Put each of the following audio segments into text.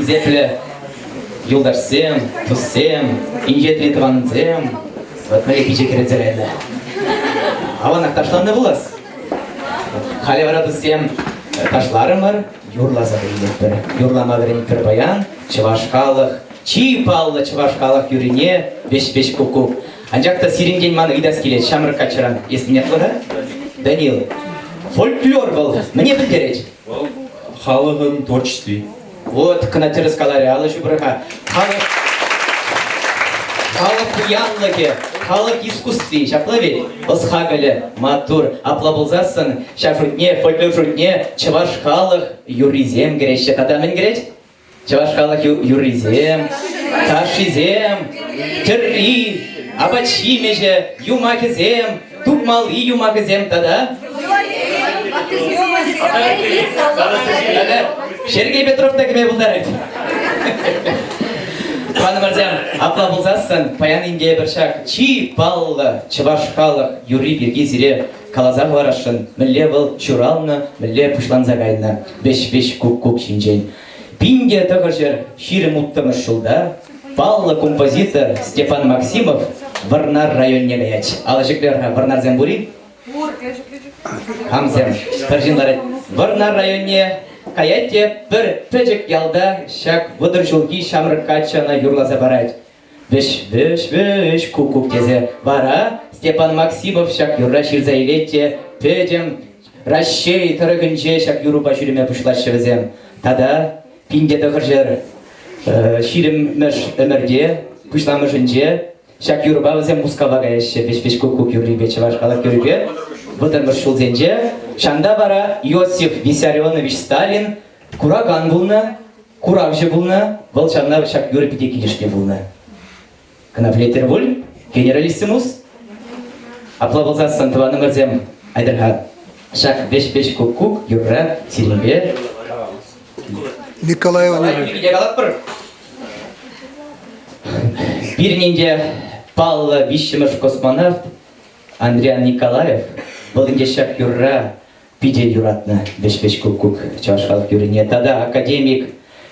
Зепле юлдашсем, туссем, инжетли тванзем. Вот мои пичи керецерелі. Аванақ ташланды болас. Халі бара туссем ташларым бар, юрлаза берейдер. Юрлама берейдер баян, чывашқалық, чипаллы чывашқалық юрине, беш-беш куку. Анжақта сиренген маны идас келет, шамыр качыран. Есміне қылға? Данил, фольклор был, мне білдерет. Халығын творчестве. Вот, кынаты раскалари, алы жубраха. Халық буянлыке, халық искусстве, шаплави, осхагалі, матур, аплабылзасын, шафрутне, фольклор жутне, чываш халық юризем кереші. Тада мен керет? Чываш халық юризем, ташизем, тірри, абачи меже, юмакизем, тупмалы юмакизем, тада? Сергей Петров тәкіме бұлдарайды. Паным арзям, апла бұлзасын, паян инде бір шақ, чипаллы, чывашқалық, юри берге зире, калаза барашын, мүлле бұл чуралны, мүлле пұшланза қайына, беш-беш көк-көк шинжен. Пинге тұғыр жер, ширім ұттымыш жылда, баллы композитор Степан Максимов Варнар районне гаяч. Алы жіклер Варнар зем бұри? Хамзем, біржинлары. Варнар районне каятте бір пөжік ялда шак бұдыр жылги шамрық качана юрлаза барайд. Беш-беш-беш көк-көк тезе бара, Степан Максимов шак юрра ширза елетте, пөжім расшей тұрығынже шак юруба жүріме пұшлашы візем. Тада пинде тұғыр жер ширім өмірде, пұшламышынже, шак юруба візем мускава гаяшы, беш-беш көк-көк юрри бечі вашқалық юрри. Бұтын мұршылзенже, шанда бара Иосиф Виссарионович Сталин кураган бұлны, куравжы бұлны, волчанна шак юрри пиде келешке бұлны. Кынаплетер бұл, генералиссимус, аплабылзасын тұваны мұрзем айдырға шак беш-беш көк-көк юрра сиренбе. Николаева Бирнинде Палла Вишемыш космонавт Андриан Николаев Владимир шак юрра пиде юратны беш-беш көк-көк чавашқалық юрине. Тада академик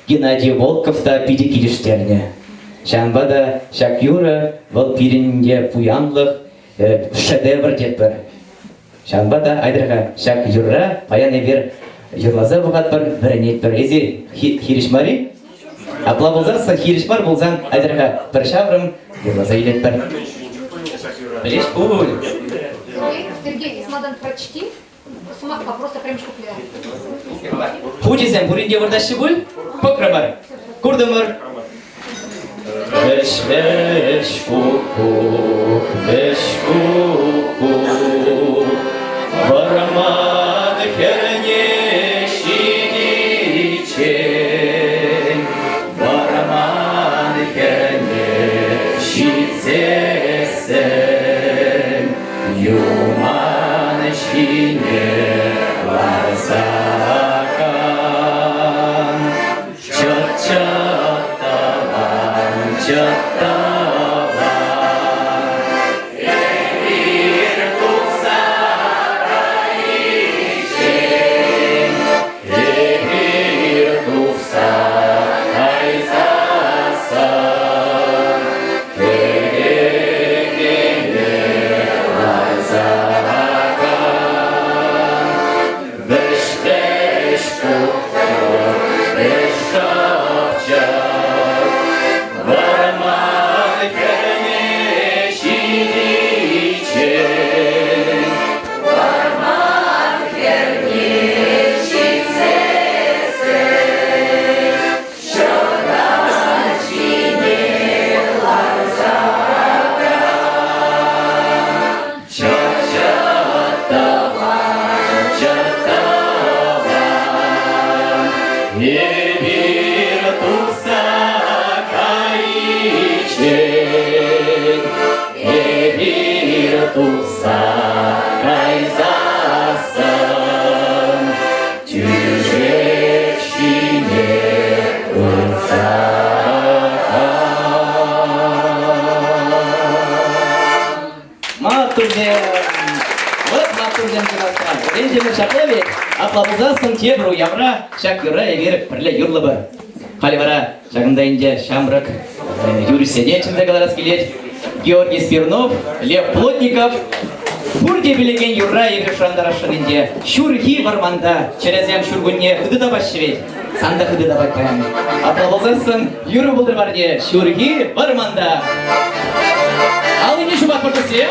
Геннадий Волков та пиде келіштеріне. Шамбада шак юра вал пиринде пуянлық шедевр депір. Шамбада айдырға шак юрра паян евер юрлаза бұғат бір бірінет бір. Ези хиришмари? Апла болзарса хиришмар болзан айдырға бір шаврым юрлаза елет бір. Білеш бұл. Сергей, если надо прочти, сумака просто прям шкуплера. Пудизем, буринде вардаши бұл? Покрамар. Курдымыр. Беш-беш кук-кук, беш кук-кук, бараман керне шидичен, бараман керне шидсесен, юман шине ларсакан, чат-чаттаван, чаттаван, эмир тукса кайшен, эмир тукса кайзасан, керегене ларсакан, беш-беш кук-кук, беш шапчак, бараман керне шидичен, бараман керне шидсесен, шодан шине ларсакан, чат-чаттаван, чаттаван, эмир тукса кайчен, эмир тукса кайзасан, тюжек шине урсакан. Матурден! Вот матурден кырасқан. Ренжемір шақлы бек, аплабызасын тебіру ямра, шақ юра евер бірлі юрлы бір. Халі бара, жағында инде Шамрак юриседе чынзагаларас келет. Георгий Смирнов, Лев Плотников, Бурде билеген юрра егер шандарашын инде. Шурхи варманда, черезем шургунне хыды да башвет. Санда хыды да байтан. Аплодозасын, юры булдыр барде, шурхи варманда. Ал инде шубат портусе.